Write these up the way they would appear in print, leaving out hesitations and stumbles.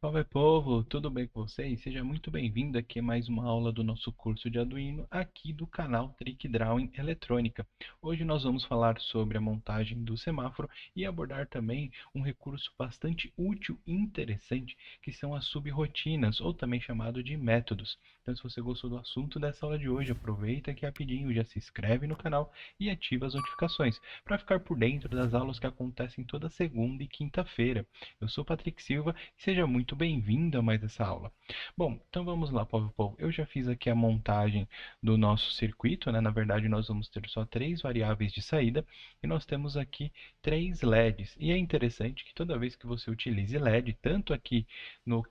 Salve povo, tudo bem com vocês? Seja muito bem-vindo aqui a mais uma aula do nosso curso de Arduino aqui do canal Trick Drawing Eletrônica. Hoje nós vamos falar sobre a montagem do semáforo e abordar também um recurso bastante útil e interessante que são as subrrotinas, ou também chamado de métodos. Então, se você gostou do assunto dessa aula de hoje, aproveita aqui rapidinho, já se inscreve no canal e ativa as notificações para ficar por dentro das aulas que acontecem toda segunda e quinta-feira. Eu sou Patrick Silva e seja muito bem-vindo a mais essa aula. Bom, então vamos lá, povo. Eu já fiz aqui a montagem do nosso circuito, né? Na verdade, nós vamos ter só três variáveis de saída e nós temos aqui três LEDs. E é interessante que toda vez que você utilize LED, tanto aqui no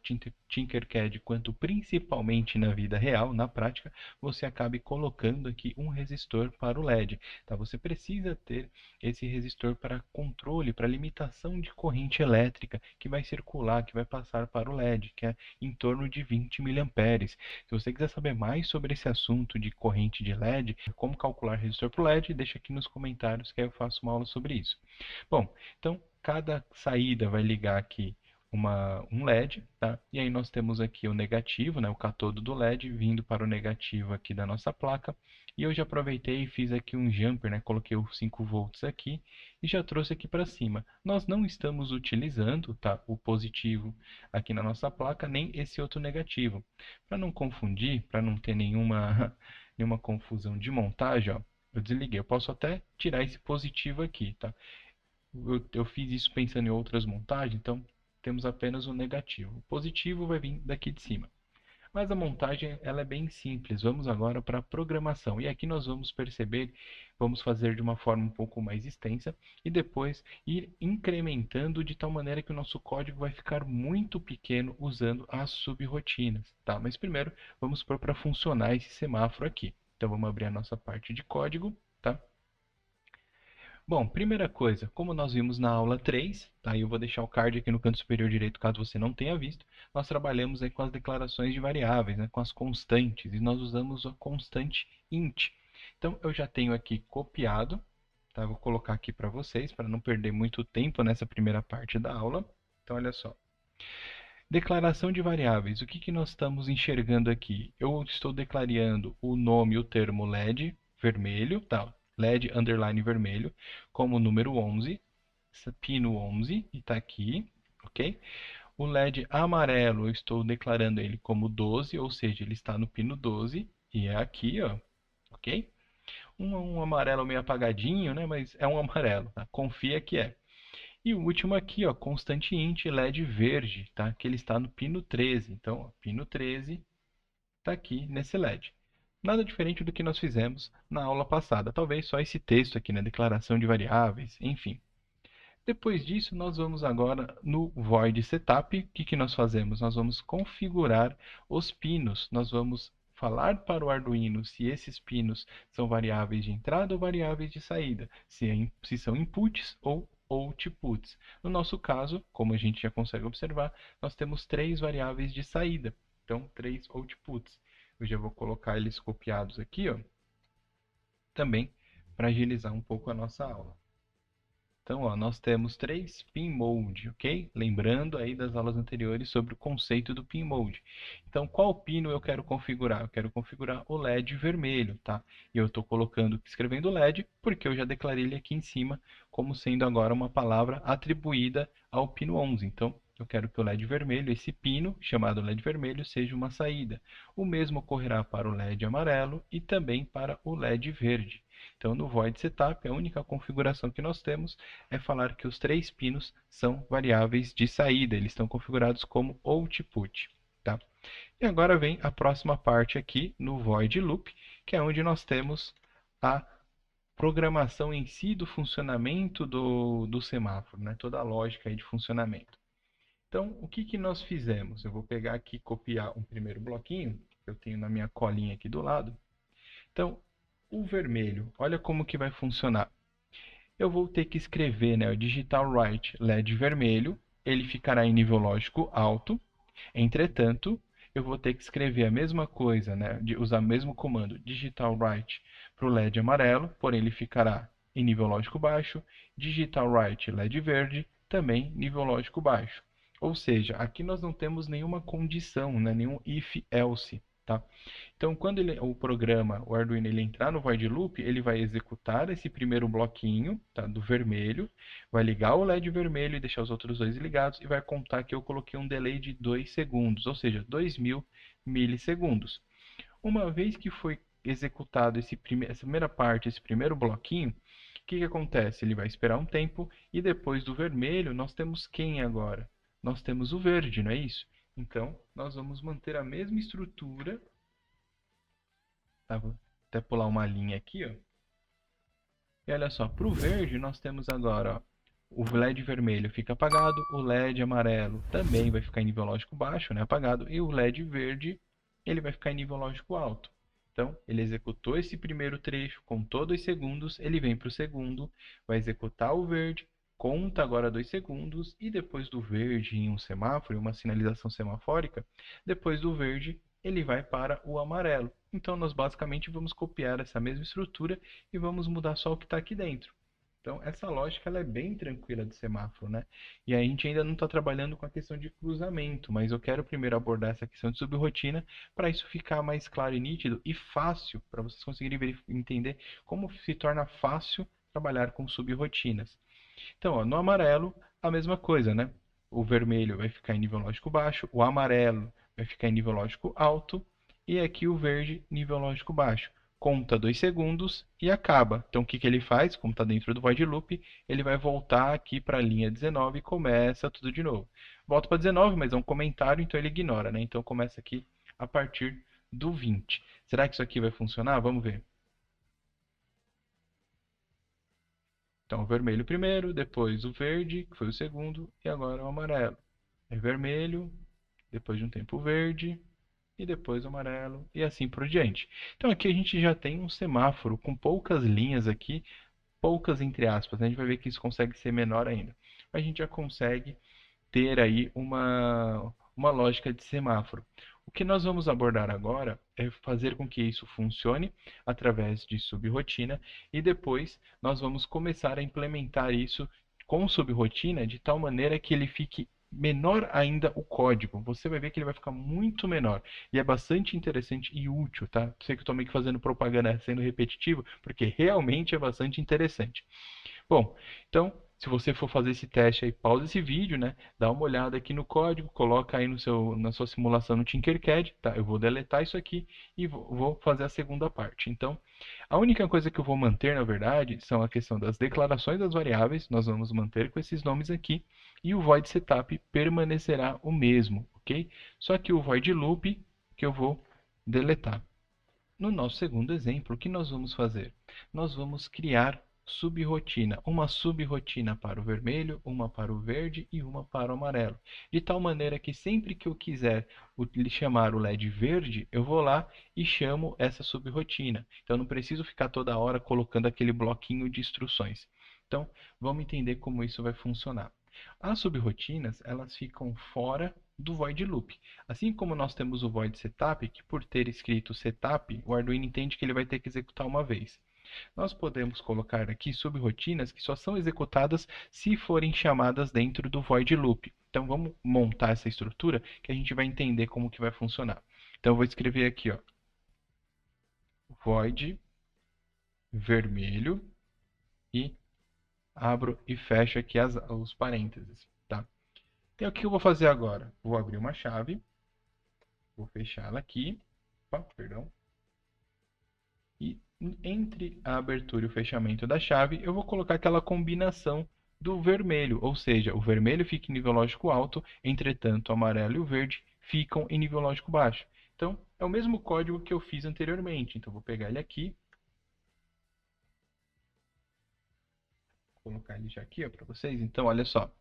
Tinkercad quanto principalmente na vida real, na prática, você acabe colocando aqui um resistor para o LED. Tá? Você precisa ter esse resistor para controle, para limitação de corrente elétrica que vai circular, que vai passar para o LED, que é em torno de 20 miliamperes. Se você quiser saber mais sobre esse assunto de corrente de LED, como calcular resistor para o LED, deixa aqui nos comentários que aí eu faço uma aula sobre isso. Bom, então cada saída vai ligar aqui um LED, tá? E aí nós temos aqui o negativo, né, o catodo do LED vindo para o negativo aqui da nossa placa. E eu já aproveitei e fiz aqui um jumper, né? Coloquei os 5 volts aqui e já trouxe aqui para cima. Nós não estamos utilizando, tá, o positivo aqui na nossa placa, nem esse outro negativo. Para não confundir, para não ter nenhuma confusão de montagem, ó, eu desliguei. Eu posso até tirar esse positivo aqui, tá? Eu fiz isso pensando em outras montagens, então temos apenas o negativo. O positivo vai vir daqui de cima. Mas a montagem ela é bem simples. Vamos agora para a programação. E aqui nós vamos perceber, vamos fazer de uma forma um pouco mais extensa e depois ir incrementando de tal maneira que o nosso código vai ficar muito pequeno usando as subrrotinas, tá? Mas primeiro vamos pôr para funcionar esse semáforo aqui. Então vamos abrir a nossa parte de código, tá? Bom, primeira coisa, como nós vimos na aula 3, tá? Eu vou deixar o card aqui no canto superior direito caso você não tenha visto. Nós trabalhamos aí com as declarações de variáveis, né? Com as constantes, e nós usamos a constante int. Então, eu já tenho aqui copiado, tá? Vou colocar aqui para vocês, para não perder muito tempo nessa primeira parte da aula. Então, olha só. Declaração de variáveis. O que que nós estamos enxergando aqui? Eu estou declarando o nome, o termo LED vermelho, tá? LED underline vermelho, como número 11, pino 11, e está aqui, ok? O LED amarelo, eu estou declarando ele como 12, ou seja, ele está no pino 12, e é aqui, ó, ok? Um amarelo meio apagadinho, né? Mas é um amarelo, tá? Confia que é. E o último aqui, ó, constante int LED verde, tá? Que ele está no pino 13. Então, ó, pino 13 está aqui nesse LED. Nada diferente do que nós fizemos na aula passada. Talvez só esse texto aqui, né? Declaração de variáveis, enfim. Depois disso, nós vamos agora no void setup. O que que nós fazemos? Nós vamos configurar os pinos. Nós vamos falar para o Arduino se esses pinos são variáveis de entrada ou variáveis de saída, se são inputs ou outputs. No nosso caso, como a gente já consegue observar, nós temos três variáveis de saída, então três outputs. Eu já vou colocar eles copiados aqui, ó, também para agilizar um pouco a nossa aula. Então, ó, nós temos três pin mode, ok? Lembrando aí das aulas anteriores sobre o conceito do pin mode. Então, qual pino eu quero configurar? Eu quero configurar o LED vermelho, tá? E eu estou colocando, escrevendo LED, porque eu já declarei ele aqui em cima como sendo agora uma palavra atribuída ao pino 11. Então, eu quero que o LED vermelho, esse pino chamado LED vermelho, seja uma saída. O mesmo ocorrerá para o LED amarelo e também para o LED verde. Então, no void setup, a única configuração que nós temos é falar que os três pinos são variáveis de saída, eles estão configurados como output, tá? E agora vem a próxima parte aqui no void loop, que é onde nós temos a programação em si do funcionamento do semáforo, né? Toda a lógica aí de funcionamento. Então, o que que nós fizemos? Eu vou pegar aqui e copiar um primeiro bloquinho, que eu tenho na minha colinha aqui do lado. Então, o vermelho, olha como que vai funcionar. Eu vou ter que escrever, né, o digital write LED vermelho, ele ficará em nível lógico alto. Entretanto, eu vou ter que escrever a mesma coisa, né, de usar o mesmo comando digital write para o LED amarelo, porém ele ficará em nível lógico baixo. Digital write LED verde, também nível lógico baixo. Ou seja, aqui nós não temos nenhuma condição, né? Nenhum if-else, tá? Então, quando o programa, o Arduino, ele entrar no void loop, ele vai executar esse primeiro bloquinho, tá, do vermelho, vai ligar o LED vermelho e deixar os outros dois ligados e vai contar que eu coloquei um delay de 2 segundos, ou seja, 2000 milissegundos. Uma vez que foi executado essa primeira parte, esse primeiro bloquinho, o que acontece? Ele vai esperar um tempo e depois do vermelho nós temos quem agora? Nós temos o verde, não é isso? Então, nós vamos manter a mesma estrutura. Tá? Vou até pular uma linha aqui, ó. E olha só, para o verde nós temos agora, ó, o LED vermelho fica apagado, o LED amarelo também vai ficar em nível lógico baixo, né, apagado, e o LED verde ele vai ficar em nível lógico alto. Então, ele executou esse primeiro trecho, contou 2 segundos, ele vem para o segundo, vai executar o verde, conta agora 2 segundos, e depois do verde em um semáforo, em uma sinalização semafórica, depois do verde ele vai para o amarelo. Então, nós basicamente vamos copiar essa mesma estrutura e vamos mudar só o que está aqui dentro. Então, essa lógica ela é bem tranquila de semáforo, né? E a gente ainda não está trabalhando com a questão de cruzamento, mas eu quero primeiro abordar essa questão de subrrotina para isso ficar mais claro e nítido e fácil, para vocês conseguirem entender como se torna fácil trabalhar com subrrotinas. Então, ó, no amarelo, a mesma coisa, né? O vermelho vai ficar em nível lógico baixo, o amarelo vai ficar em nível lógico alto, e aqui o verde, nível lógico baixo. Conta 2 segundos e acaba. Então, o que ele faz? Como está dentro do void loop, ele vai voltar aqui para a linha 19 e começa tudo de novo. Volta para 19, mas é um comentário, então ele ignora, né? Então, começa aqui a partir do 20. Será que isso aqui vai funcionar? Vamos ver. Então, o vermelho primeiro, depois o verde, que foi o segundo, e agora o amarelo. É vermelho, depois de um tempo o verde, e depois o amarelo, e assim por diante. Então, aqui a gente já tem um semáforo com poucas linhas aqui, poucas entre aspas, né? A gente vai ver que isso consegue ser menor ainda. A gente já consegue ter aí uma lógica de semáforo. O que nós vamos abordar agora é fazer com que isso funcione através de subrrotina e depois nós vamos começar a implementar isso com subrrotina de tal maneira que ele fique menor ainda o código. Você vai ver que ele vai ficar muito menor. E é bastante interessante e útil, tá? Sei que eu estou meio que fazendo propaganda sendo repetitivo, porque realmente é bastante interessante. Bom, então, se você for fazer esse teste aí, pausa esse vídeo, né? Dá uma olhada aqui no código, coloca aí na sua simulação no Tinkercad, tá? Eu vou deletar isso aqui e vou fazer a segunda parte. Então, a única coisa que eu vou manter, na verdade, são a questão das declarações das variáveis, nós vamos manter com esses nomes aqui, e o void setup permanecerá o mesmo, ok? Só que o void loop que eu vou deletar. No nosso segundo exemplo, o que nós vamos fazer? Nós vamos criar subrrotina, uma subrrotina para o vermelho, uma para o verde e uma para o amarelo. De tal maneira que sempre que eu quiser chamar o LED verde, eu vou lá e chamo essa subrrotina. Então eu não preciso ficar toda hora colocando aquele bloquinho de instruções. Então vamos entender como isso vai funcionar. As subrrotinas, elas ficam fora do void loop. Assim como nós temos o void setup, que por ter escrito setup, o Arduino entende que ele vai ter que executar uma vez. Nós podemos colocar aqui subrrotinas que só são executadas se forem chamadas dentro do void loop. Então vamos montar essa estrutura que a gente vai entender como que vai funcionar. Então eu vou escrever aqui, ó, void vermelho e abro e fecho aqui os parênteses, tá? Então o que eu vou fazer agora? Vou abrir uma chave, vou fechá-la aqui, opa, perdão, e entre a abertura e o fechamento da chave, eu vou colocar aquela combinação do vermelho, ou seja, o vermelho fica em nível lógico alto, entretanto o amarelo e o verde ficam em nível lógico baixo. Então, é o mesmo código que eu fiz anteriormente. Então, vou pegar ele aqui, vou colocar ele já aqui para vocês. Então, olha só.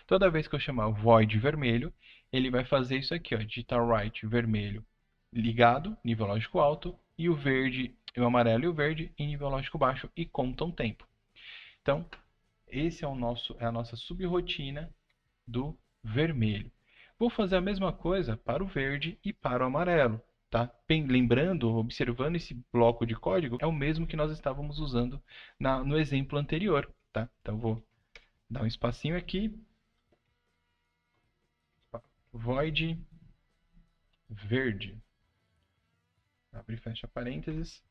Toda vez que eu chamar o void vermelho, ele vai fazer isso aqui, ó, digitar write vermelho ligado, nível lógico alto, e o verde, o amarelo e o verde em nível lógico baixo e contam tempo. Então, esse é a nossa subrrotina do vermelho. Vou fazer a mesma coisa para o verde e para o amarelo. Tá? Lembrando, observando esse bloco de código, é o mesmo que nós estávamos usando no exemplo anterior. Tá? Então, vou dar um espacinho aqui. void verde. Abre e fecha parênteses.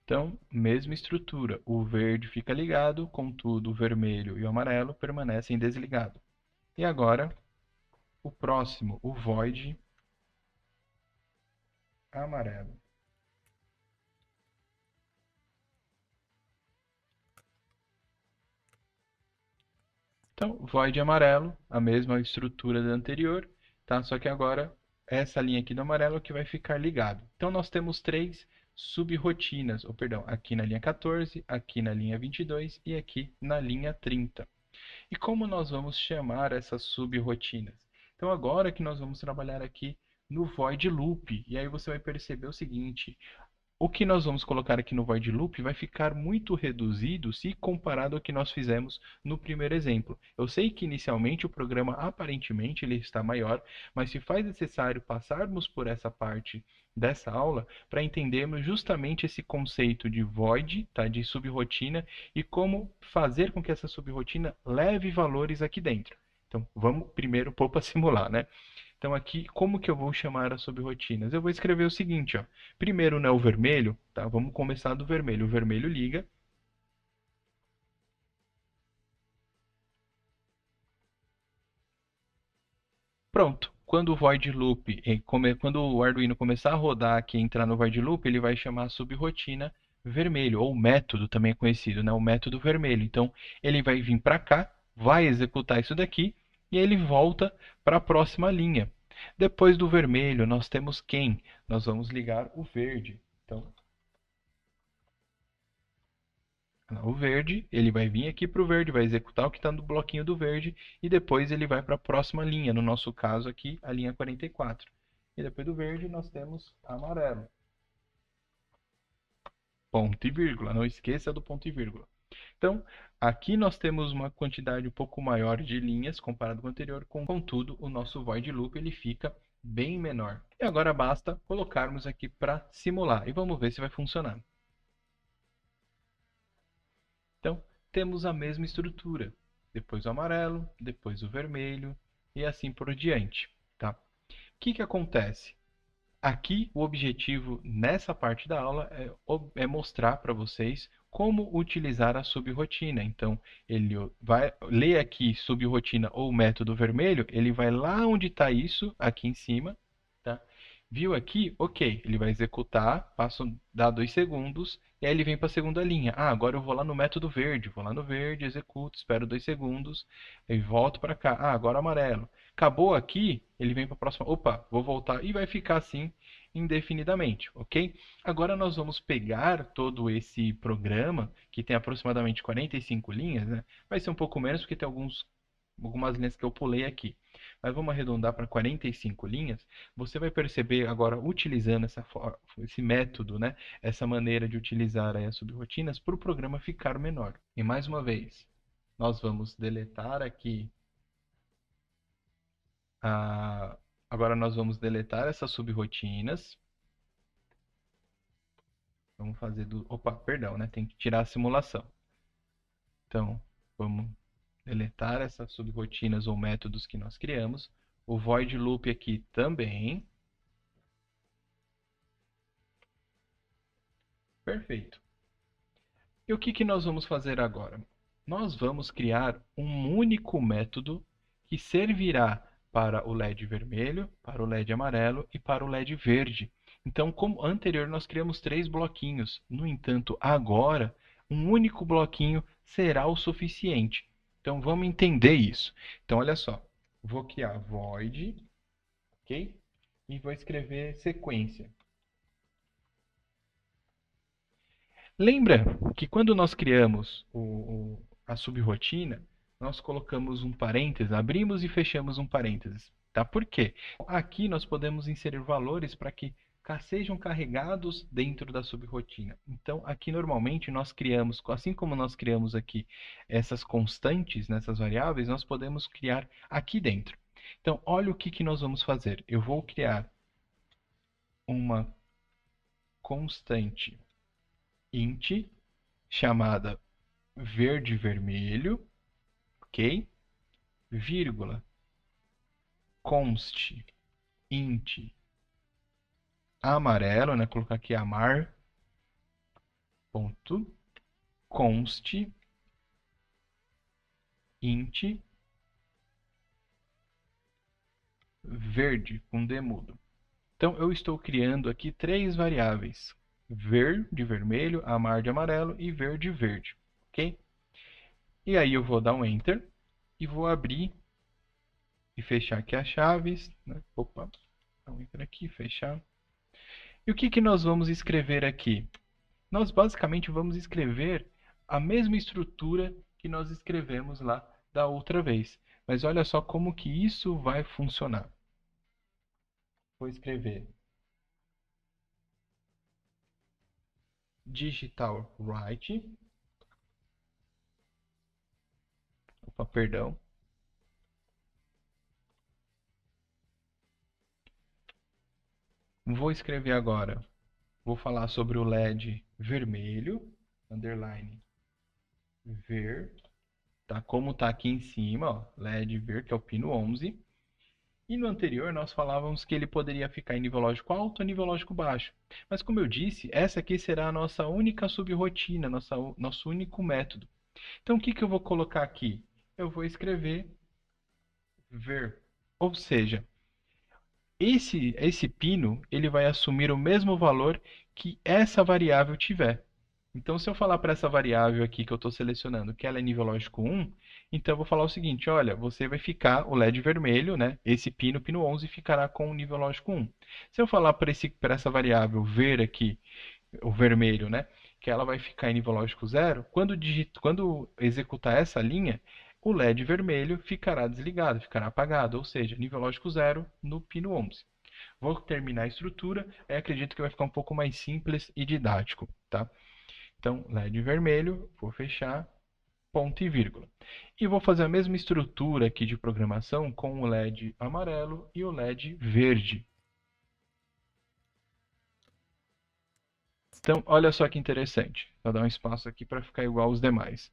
Então, mesma estrutura. O verde fica ligado, contudo, o vermelho e o amarelo permanecem desligados. E agora, o próximo, o void amarelo. Então, void amarelo, a mesma estrutura da anterior, tá? Só que agora essa linha aqui do amarelo que vai ficar ligado. Então, nós temos três sub-rotinas, ou perdão, aqui na linha 14, aqui na linha 22 e aqui na linha 30. E como nós vamos chamar essas sub-rotinas? Então, agora que nós vamos trabalhar aqui no void loop, e aí você vai perceber o seguinte: o que nós vamos colocar aqui no void loop vai ficar muito reduzido se comparado ao que nós fizemos no primeiro exemplo. Eu sei que inicialmente o programa aparentemente ele está maior, mas se faz necessário passarmos por essa parte dessa aula para entendermos justamente esse conceito de void, tá, de subrotina e como fazer com que essa subrotina leve valores aqui dentro. Então, vamos primeiro pôr para simular, né? Então aqui, como que eu vou chamar as subrotinas? Eu vou escrever o seguinte, ó. Primeiro, né, o vermelho, tá? Vamos começar do vermelho. O vermelho liga. Pronto. Quando o void loop, quando o Arduino começar a rodar aqui e entrar no void loop, ele vai chamar a subrotina vermelho, ou método também é conhecido, né? O método vermelho. Então, ele vai vir para cá, vai executar isso daqui, e ele volta para a próxima linha. Depois do vermelho, nós temos quem? Nós vamos ligar o verde. Então, o verde, ele vai vir aqui para o verde, vai executar o que está no bloquinho do verde e depois ele vai para a próxima linha, no nosso caso aqui, a linha 44. E depois do verde nós temos amarelo. Ponto e vírgula, não esqueça do ponto e vírgula. Então, aqui nós temos uma quantidade um pouco maior de linhas comparado com o anterior, contudo, o nosso void loop ele fica bem menor. E agora basta colocarmos aqui para simular e vamos ver se vai funcionar. Então, temos a mesma estrutura. Depois o amarelo, depois o vermelho e assim por diante. Tá? O que acontece? Aqui, o objetivo nessa parte da aula é mostrar para vocês como utilizar a subrotina. Então, ele vai ler aqui subrotina ou método vermelho, ele vai lá onde está isso, aqui em cima, tá? Viu aqui? Ok. Ele vai executar, dá 2 segundos, e aí ele vem para a segunda linha. Ah, agora eu vou lá no método verde. Vou lá no verde, executo, espero 2 segundos, e volto para cá. Ah, agora amarelo. Acabou aqui, ele vem para a próxima. Opa, vou voltar. E vai ficar assim indefinidamente, ok? Agora nós vamos pegar todo esse programa, que tem aproximadamente 45 linhas, né? Vai ser um pouco menos, porque tem algumas linhas que eu pulei aqui. Mas vamos arredondar para 45 linhas. Você vai perceber agora, utilizando esse método, né? Essa maneira de utilizar aí as subrotinas, para o programa ficar menor. E mais uma vez, nós vamos deletar aqui a... Agora nós vamos deletar essas subrotinas. Vamos fazer do... Opa, perdão, né? Tem que tirar a simulação. Então, vamos deletar essas subrotinas ou métodos que nós criamos. O void loop aqui também. Perfeito. E o que nós vamos fazer agora? Nós vamos criar um único método que servirá para o LED vermelho, para o LED amarelo e para o LED verde. Então, como anterior, nós criamos 3 bloquinhos. No entanto, agora, um único bloquinho será o suficiente. Então, vamos entender isso. Então, olha só. Vou criar void, ok? E vou escrever sequência. Lembra que quando nós criamos a subrotina, nós colocamos um parênteses, abrimos e fechamos um parênteses. Tá? Por quê? Aqui nós podemos inserir valores para que sejam carregados dentro da subrotina. Então, aqui normalmente nós criamos, assim como nós criamos aqui essas constantes, nessas variáveis, nós podemos criar aqui dentro. Então, olha o que nós vamos fazer. Eu vou criar uma constante int chamada verde-vermelho, ok? Vírgula, const, int, amarelo, né? Colocar aqui amar, ponto, const, int, verde, com D mudo. Então, eu estou criando aqui três variáveis. Ver, de vermelho, amar de amarelo e verde, verde, ok? E aí eu vou dar um Enter e vou abrir e fechar aqui as chaves, né? Opa, dá um Enter aqui, fechar. E o que que nós vamos escrever aqui? Nós basicamente vamos escrever a mesma estrutura que nós escrevemos lá da outra vez. Mas olha só como que isso vai funcionar. Vou escrever digital write. Opa, perdão. Vou escrever agora. Vou falar sobre o LED vermelho, underline ver, tá? Como tá aqui em cima, ó, LED ver, que é o pino 11. E no anterior nós falávamos que ele poderia ficar em nível lógico alto ou nível lógico baixo. Mas como eu disse, essa aqui será a nossa única subrotina, nosso único método. Então o que que eu vou colocar aqui? Eu vou escrever ver. Ou seja, esse pino ele vai assumir o mesmo valor que essa variável tiver. Então, se eu falar para essa variável aqui que eu estou selecionando que ela é nível lógico 1, então eu vou falar o seguinte, olha, você vai ficar, o LED vermelho, né, esse pino 11, ficará com o nível lógico 1. Se eu falar para essa variável ver aqui, o vermelho, né, que ela vai ficar em nível lógico 0, quando executar essa linha, o LED vermelho ficará desligado, ficará apagado, ou seja, nível lógico 0 no pino 11. Vou terminar a estrutura, aí acredito que vai ficar um pouco mais simples e didático, tá? Então, LED vermelho, vou fechar, ponto e vírgula. E vou fazer a mesma estrutura aqui de programação com o LED amarelo e o LED verde. Então, olha só que interessante. Vou dar um espaço aqui para ficar igual aos demais.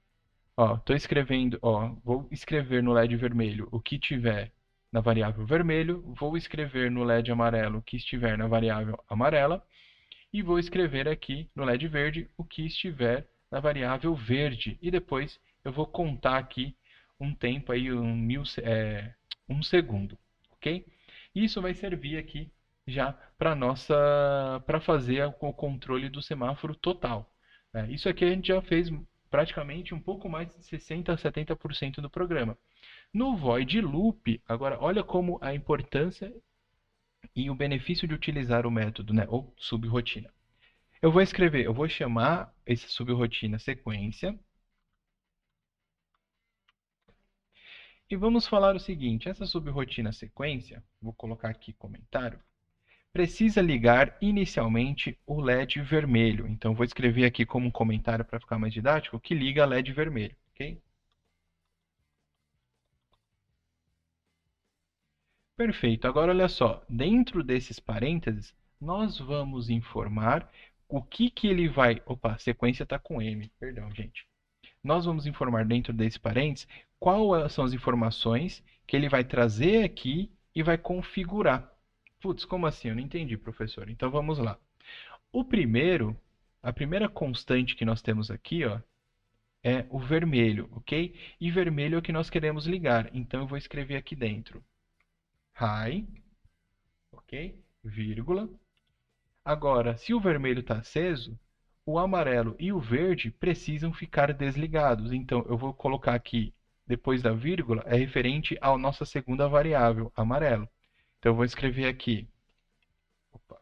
Ó, estou escrevendo, ó, vou escrever no LED vermelho o que tiver na variável vermelho, vou escrever no LED amarelo o que estiver na variável amarela, e vou escrever aqui no LED verde o que estiver na variável verde. E depois eu vou contar aqui um tempo aí, um segundo, ok? Isso vai servir aqui já para fazer o controle do semáforo total, né? Isso aqui a gente já fez praticamente um pouco mais de 60 a 70% do programa. No void loop, agora olha como a importância e o benefício de utilizar o método, né, ou subrotina. Eu vou chamar esse subrotina sequência. E vamos falar o seguinte, essa subrotina sequência, vou colocar aqui comentário, precisa ligar inicialmente o LED vermelho. Então, vou escrever aqui como um comentário para ficar mais didático, que liga LED vermelho, ok? Perfeito. Agora, olha só, dentro desses parênteses, nós vamos informar o que que ele vai... Opa, a sequência está com M, perdão, gente. Nós vamos informar dentro desse parênteses quais são as informações que ele vai trazer aqui e vai configurar. Putz, como assim? Eu não entendi, professor. Então vamos lá. A primeira constante que nós temos aqui, ó, é o vermelho, ok? E vermelho é o que nós queremos ligar. Então eu vou escrever aqui dentro. High, ok? Vírgula. Agora, se o vermelho está aceso, o amarelo e o verde precisam ficar desligados. Então, eu vou colocar aqui, depois da vírgula, é referente à nossa segunda variável, amarelo. Então, eu vou escrever aqui, opa,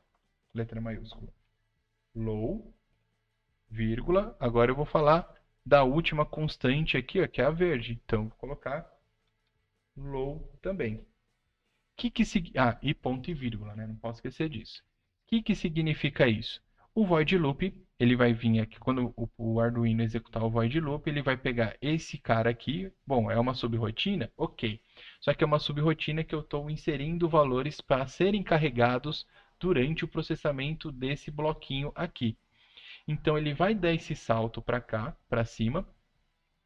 letra maiúscula, low, vírgula. Agora eu vou falar da última constante aqui, ó, que é a verde. Então, eu vou colocar low também. E ponto e vírgula, né? Não posso esquecer disso. O que significa isso? O void loop, ele vai vir aqui, quando o Arduino executar o void loop, ele vai pegar esse cara aqui. Bom, é uma subrotina? Ok. Só que é uma subrotina que eu estou inserindo valores para serem carregados durante o processamento desse bloquinho aqui. Então, ele vai dar esse salto para cá, para cima,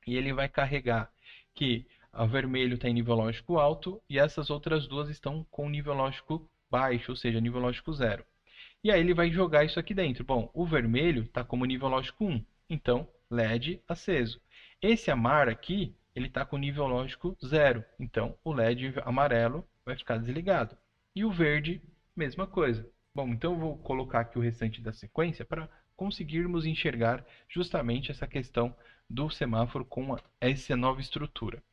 e ele vai carregar que o vermelho está em nível lógico alto e essas outras duas estão com nível lógico baixo, ou seja, nível lógico zero. E aí ele vai jogar isso aqui dentro. Bom, o vermelho está como nível lógico 1, então LED aceso. Esse amar aqui, ele está com nível lógico 0, então o LED amarelo vai ficar desligado. E o verde, mesma coisa. Bom, então eu vou colocar aqui o restante da sequência para conseguirmos enxergar justamente essa questão do semáforo com essa nova estrutura.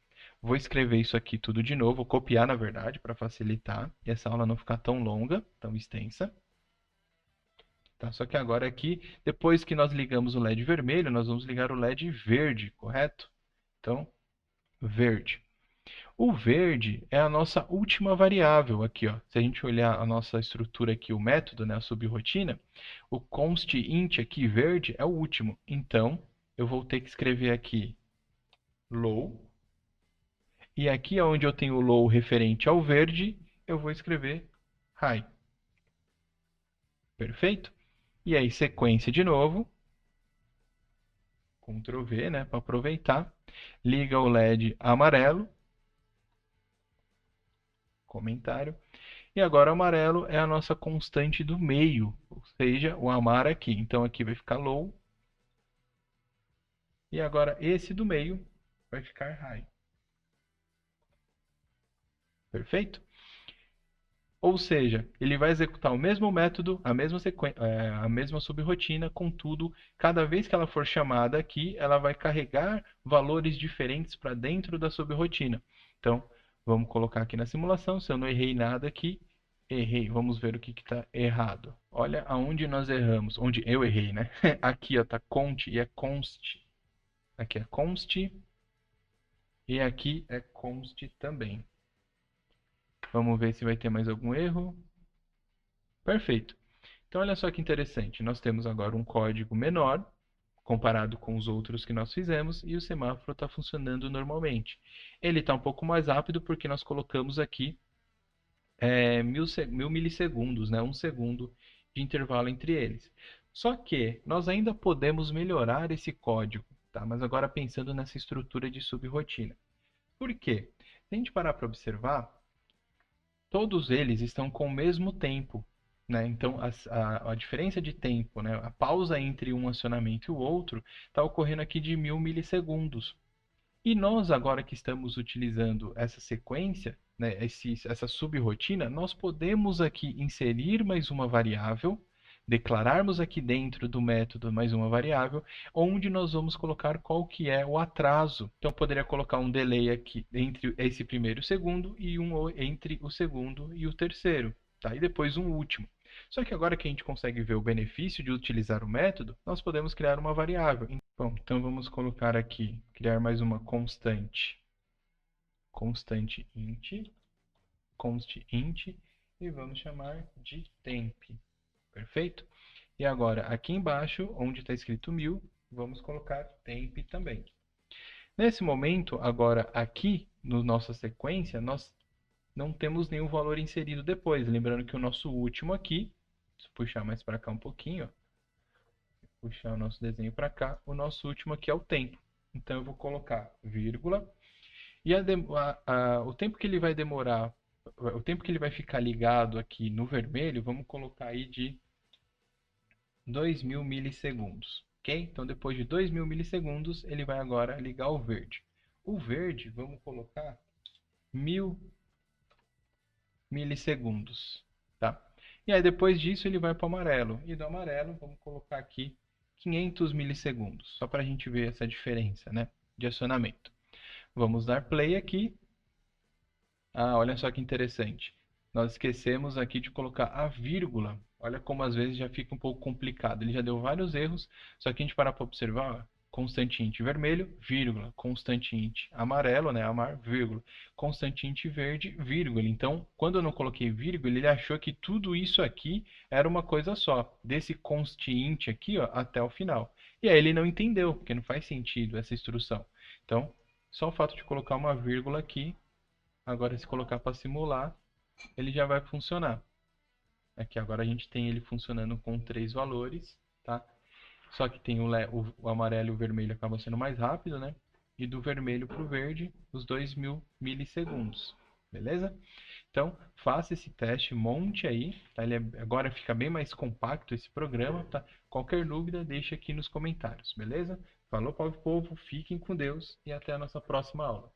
Vou escrever isso aqui tudo de novo, vou copiar na verdade para facilitar e essa aula não ficar tão longa, tão extensa. Tá? Só que agora aqui, depois que nós ligamos o LED vermelho, nós vamos ligar o LED verde, correto? Então, verde. O verde é a nossa última variável aqui, ó. Se a gente olhar a nossa estrutura aqui, o método, né, a subrotina, o const int aqui, verde, é o último. Então, eu vou ter que escrever aqui low. E aqui onde eu tenho o low referente ao verde, eu vou escrever high. Perfeito? E aí, sequência de novo. Ctrl V, né, para aproveitar. Liga o LED amarelo. Comentário. E agora o amarelo é a nossa constante do meio, ou seja, o amar aqui. Então aqui vai ficar low. E agora esse do meio vai ficar high. Perfeito? Ou seja, ele vai executar o mesmo método, a mesma subrotina, contudo, cada vez que ela for chamada aqui, ela vai carregar valores diferentes para dentro da subrotina. Então, vamos colocar aqui na simulação, se eu não errei nada aqui, errei. Vamos ver o que está errado. Olha aonde nós erramos, onde eu errei, né? Aqui está cont e é const. Aqui é const e aqui é const também. Vamos ver se vai ter mais algum erro. Perfeito. Então, olha só que interessante. Nós temos agora um código menor, comparado com os outros que nós fizemos, e o semáforo está funcionando normalmente. Ele está um pouco mais rápido porque nós colocamos aqui 1000 milissegundos, né? 1 segundo de intervalo entre eles. Só que nós ainda podemos melhorar esse código, tá? Mas agora pensando nessa estrutura de subrotina. Por quê? Se a gente parar para observar, todos eles estão com o mesmo tempo, né? Então, a diferença de tempo, né? A pausa entre um acionamento e o outro está ocorrendo aqui de 1000 milissegundos. E nós, agora que estamos utilizando essa sequência, né, essa subrotina, nós podemos aqui inserir mais uma variável, declararmos aqui dentro do método mais uma variável, onde nós vamos colocar qual que é o atraso. Então, eu poderia colocar um delay aqui entre esse primeiro e o segundo, e um entre o segundo e o terceiro, tá? E depois um último. Só que agora que a gente consegue ver o benefício de utilizar o método, nós podemos criar uma variável. Bom, então vamos colocar aqui, criar mais uma constante. Constante const int, e vamos chamar de temp. Perfeito? E agora, aqui embaixo, onde está escrito 1000, vamos colocar temp também. Nesse momento, agora aqui, na nossa sequência, nós não temos nenhum valor inserido depois. Lembrando que o nosso último aqui, deixa eu puxar mais para cá um pouquinho, ó, puxar o nosso desenho para cá, o nosso último aqui é o tempo. Então eu vou colocar vírgula, e o tempo que ele vai demorar, o tempo que ele vai ficar ligado aqui no vermelho, vamos colocar aí de 2000 milissegundos, ok? Então depois de 2000 milissegundos, ele vai agora ligar o verde. O verde, vamos colocar 1000 milissegundos, tá? E aí depois disso ele vai para o amarelo. E do amarelo, vamos colocar aqui 500 milissegundos, só para a gente ver essa diferença, né, de acionamento. Vamos dar play aqui. Ah, olha só que interessante. Nós esquecemos aqui de colocar a vírgula. Olha como às vezes já fica um pouco complicado. Ele já deu vários erros, só que a gente parar para observar, constante int vermelho, vírgula, constante int amarelo, né, amar, vírgula, constante int verde, vírgula. Então, quando eu não coloquei vírgula, ele achou que tudo isso aqui era uma coisa só, desse const int aqui, ó, até o final. E aí ele não entendeu, porque não faz sentido essa instrução. Então, só o fato de colocar uma vírgula aqui, agora se colocar para simular, ele já vai funcionar. Aqui agora a gente tem ele funcionando com 3 valores, tá? Só que tem o amarelo e o vermelho acabam sendo mais rápido, né? e do vermelho para o verde os 2000 milissegundos, beleza? Então, faça esse teste, monte aí, tá? Agora fica bem mais compacto esse programa, tá? Qualquer dúvida, deixa aqui nos comentários, beleza? Falou, povo, fiquem com Deus e até a nossa próxima aula.